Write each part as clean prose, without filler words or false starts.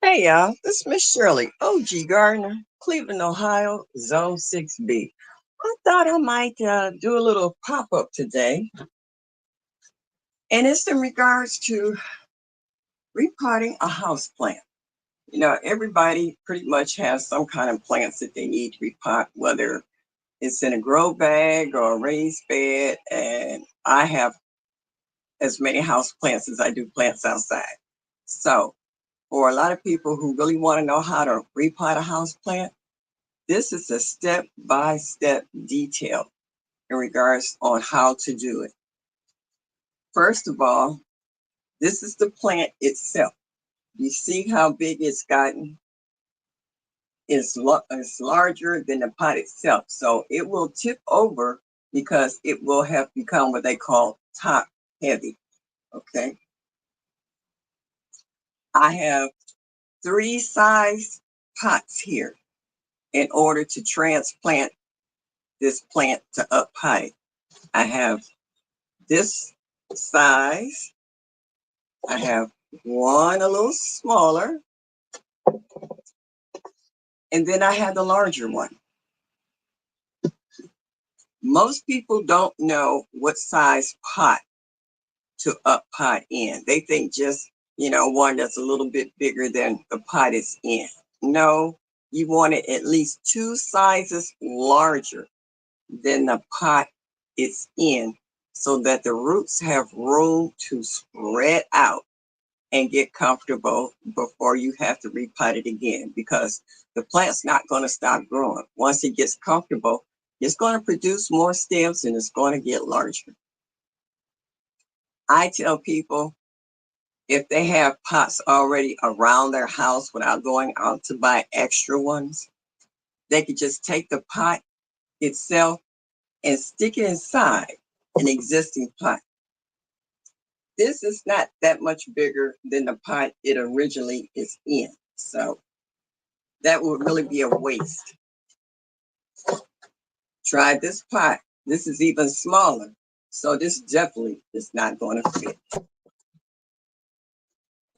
Hey y'all, this is Miss Shirley, OG Gardner, Cleveland, Ohio, Zone 6B. I thought I might do a little pop up today, and it's in regards to repotting a house plant. You know, everybody pretty much has some kind of plants that they need to repot, whether it's in a grow bag or a raised bed, and I have as many house plants as I do plants outside. So, for a lot of people who really want to know how to repot a house plant, this is a step-by-step detail in regards on how to do it. First of all, this is the plant itself. You see how big it's gotten? It's larger than the pot itself. So it will tip over because it will have become what they call top heavy. Okay. I have 3 size pots here in order to transplant this plant to up high. I have this size. I have one a little smaller, and then I have the larger one. Most people don't know what size pot to up pot in. They think just, one that's a little bit bigger than the pot is in. No, you want it at least 2 sizes larger than the pot it's in so that the roots have room to spread out and get comfortable before you have to repot it again, because the plant's not going to stop growing. Once it gets comfortable, it's going to produce more stems and it's going to get larger. I tell people if they have pots already around their house without going out to buy extra ones, they could just take the pot itself and stick it inside an existing pot. This is not that much bigger than the pot it originally is in. So that would really be a waste. Try this pot. This is even smaller. So this definitely is not going to fit.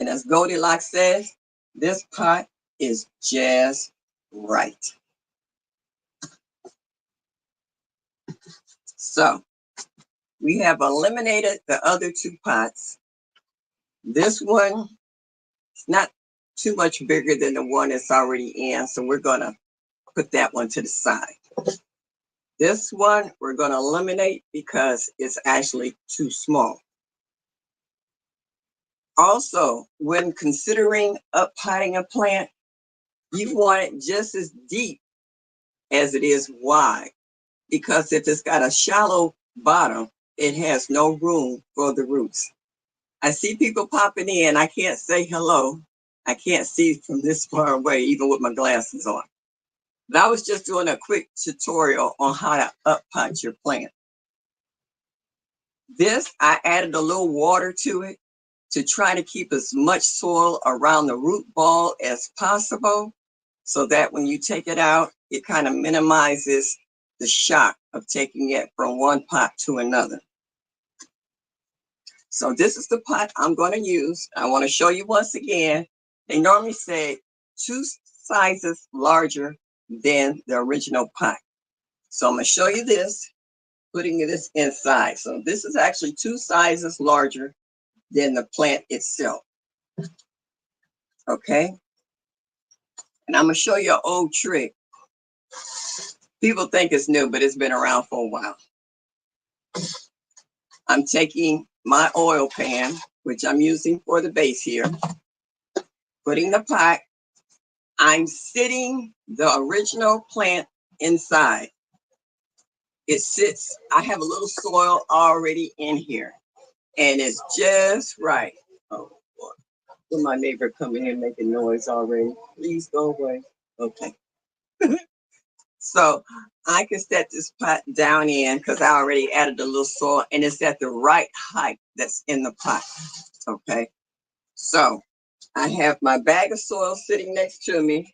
And as Goldilocks says, this pot is just right. So we have eliminated the other 2 pots. This one is not too much bigger than the one that's already in. So we're going to put that one to the side. This one we're going to eliminate because it's actually too small. Also, when considering up potting a plant, you want it just as deep as it is wide, because if it's got a shallow bottom, it has no room for the roots. I see people popping in. I can't say hello. I can't see from this far away, even with my glasses on. But I was just doing a quick tutorial on how to up pot your plant. This, I added a little water to it to try to keep as much soil around the root ball as possible, so that when you take it out, it kind of minimizes the shock of taking it from one pot to another. So this is the pot I'm going to use. I want to show you once again. They normally say 2 sizes larger than the original pot. So I'm going to show you this, putting this inside. So this is actually 2 sizes larger than the plant itself. Okay. And I'm going to show you an old trick. People think it's new, but it's been around for a while. I'm taking my oil pan, which I'm using for the base here, putting the pot. I'm sitting the original plant inside. It sits, I have a little soil already in here, and it's just right. Oh, boy. With my neighbor coming in making noise already. Please go away. Okay. So I can set this pot down in because I already added a little soil, and it's at the right height that's in the pot. Okay. So I have my bag of soil sitting next to me,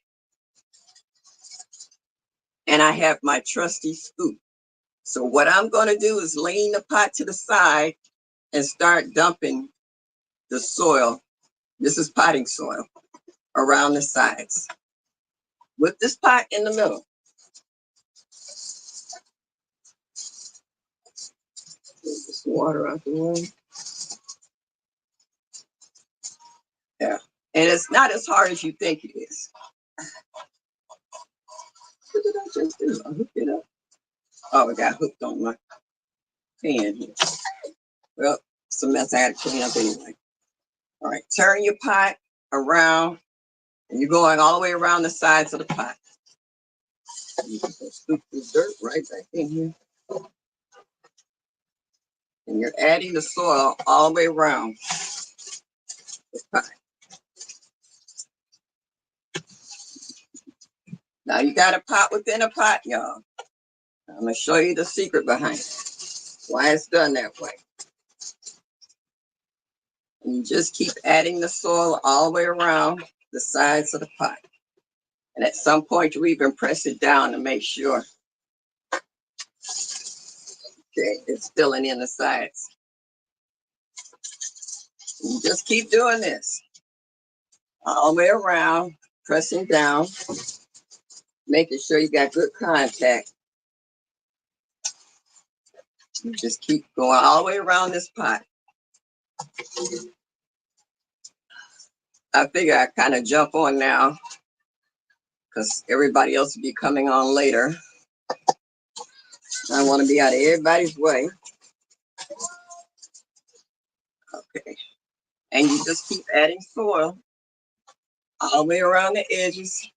and I have my trusty scoop. So what I'm going to do is lean the pot to the side and start dumping the soil. This is potting soil. around the sides with this pot in the middle. Move this water out the way. Yeah. And it's not as hard as you think it is. What did I just do? I hooked it up. Oh, it got hooked on my pan here. Well, it's a mess I had to clean up anyway. All right, turn your pot around, and you're going all the way around the sides of the pot. You can scoop this dirt right back in here. And you're adding the soil all the way around the pot. Now you got a pot within a pot, y'all. I'm going to show you the secret behind it, why it's done that way. And you just keep adding the soil all the way around the sides of the pot. And at some point, you even press it down to make sure, okay, it's filling in the sides. And you just keep doing this all the way around, pressing down, making sure you got good contact. You just keep going all the way around this pot. I figure I kind of jump on now because everybody else will be coming on later. I want to be out of everybody's way. Okay. And you just keep adding soil all the way around the edges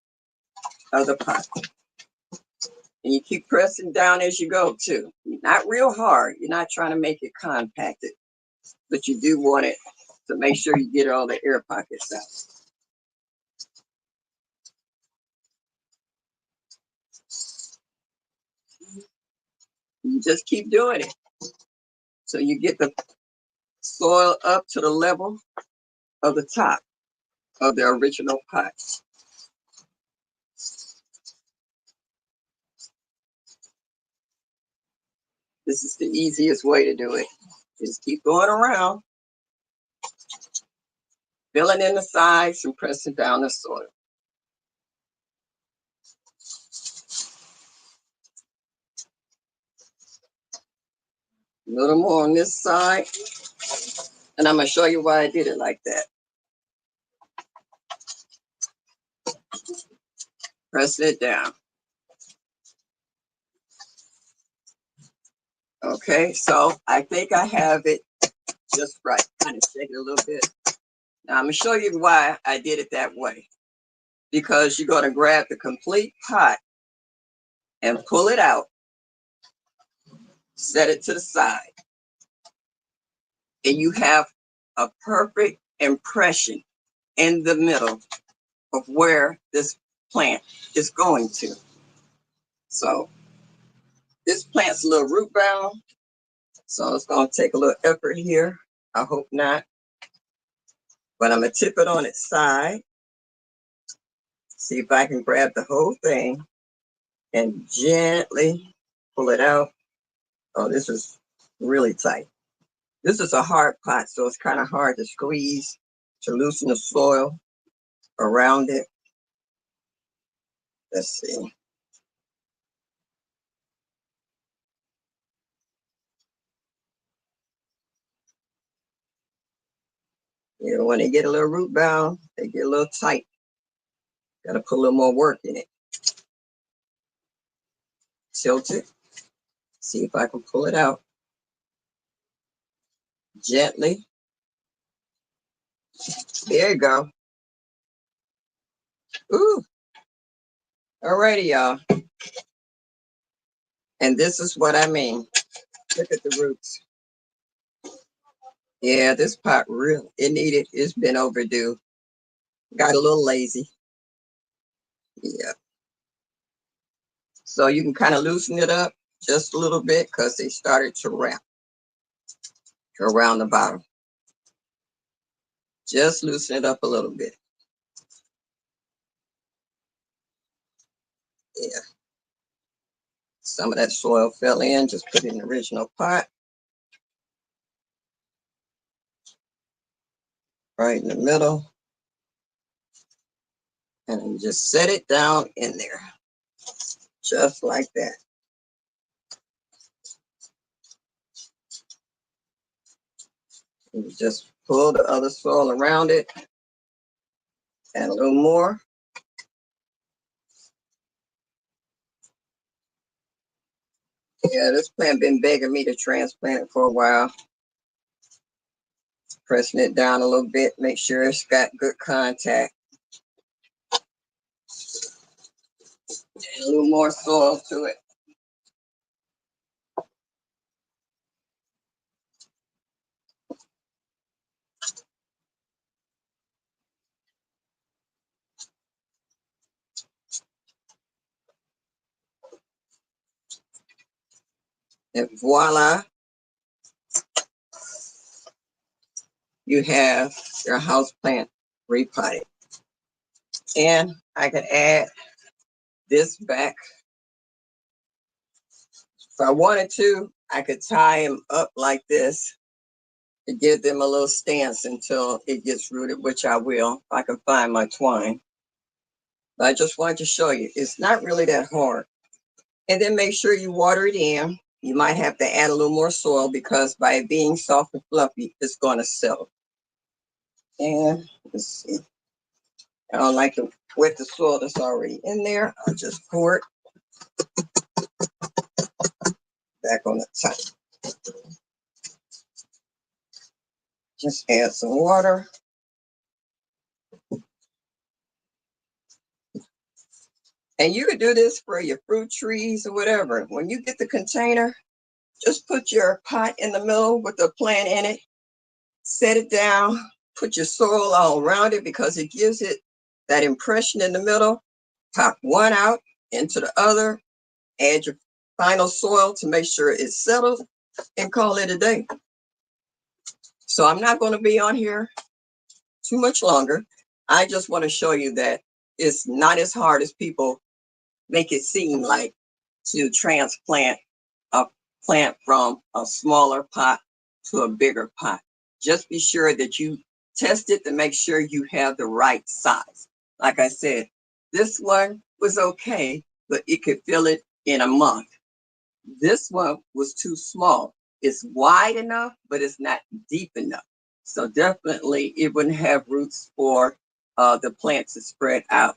of the pot. And you keep pressing down as you go too. Not real hard. You're not trying to make it compacted, but you do want it to make sure you get all the air pockets out. You just keep doing it. So you get the soil up to the level of the top of the original pot. This is the easiest way to do it. Just keep going around, filling in the sides and pressing down the soil. A little more on this side. And I'm going to show you why I did it like that. Press it down. Okay, so I think I have it just right. Kind of shake it a little bit. Now I'm going to show you why I did it that way. Because you're going to grab the complete pot and pull it out, set it to the side, and you have a perfect impression in the middle of where this plant is going to. So this plant's a little root bound, so it's going to take a little effort here. I hope not. But I'm going to tip it on its side. See if I can grab the whole thing and gently pull it out. Oh, this is really tight. This is a hard pot, so it's kind of hard to squeeze to loosen the soil around it. Let's see. You know, when they get a little root bound, they get a little tight. Got to put a little more work in it. Tilt it. See if I can pull it out gently. There you go. Ooh. Alrighty, y'all. And this is what I mean. Look at the roots. Yeah, this pot really, it's been overdue. Got a little lazy. Yeah. So you can kind of loosen it up just a little bit because they started to wrap around the bottom. Just loosen it up a little bit. Yeah. Some of that soil fell in. Just put it in the original pot. Right in the middle. And you just set it down in there, just like that. And you just pull the other soil around it, add a little more. Yeah, this plant been begging me to transplant it for a while. Pressing it down a little bit, make sure it's got good contact. Add a little more soil to it. And voila, you have your house plant repotted. And I can add this back. If I wanted to, I could tie them up like this to give them a little stance until it gets rooted, which I will if I can find my twine. But I just wanted to show you, it's not really that hard. And then make sure you water it in. You might have to add a little more soil because by it being soft and fluffy, it's going to settle. And let's see. I don't like to wet the soil that's already in there. I'll just pour it back on the top. Just add some water. And you could do this for your fruit trees or whatever. When you get the container, just put your pot in the middle with the plant in it, set it down, put your soil all around it because it gives it that impression in the middle. Pop one out into the other, add your final soil to make sure it's settled, and call it a day. So I'm not going to be on here too much longer. I just want to show you that it's not as hard as people make it seem like to transplant a plant from a smaller pot to a bigger pot. Just be sure that you test it to make sure you have the right size. Like I said, this one was okay, but it could fill it in a month. This one was too small. It's wide enough, but it's not deep enough. So definitely it wouldn't have roots for the plant to spread out.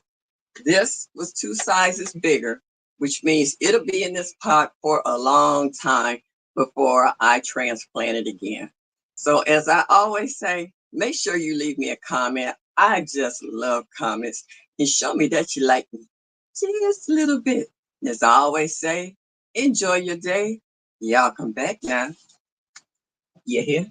This was 2 sizes bigger, which means it'll be in this pot for a long time before I transplant it again. So as I always say, make sure you leave me a comment. I just love comments and show me that you like me just a little bit. As I always say, enjoy your day. Y'all come back now. You hear?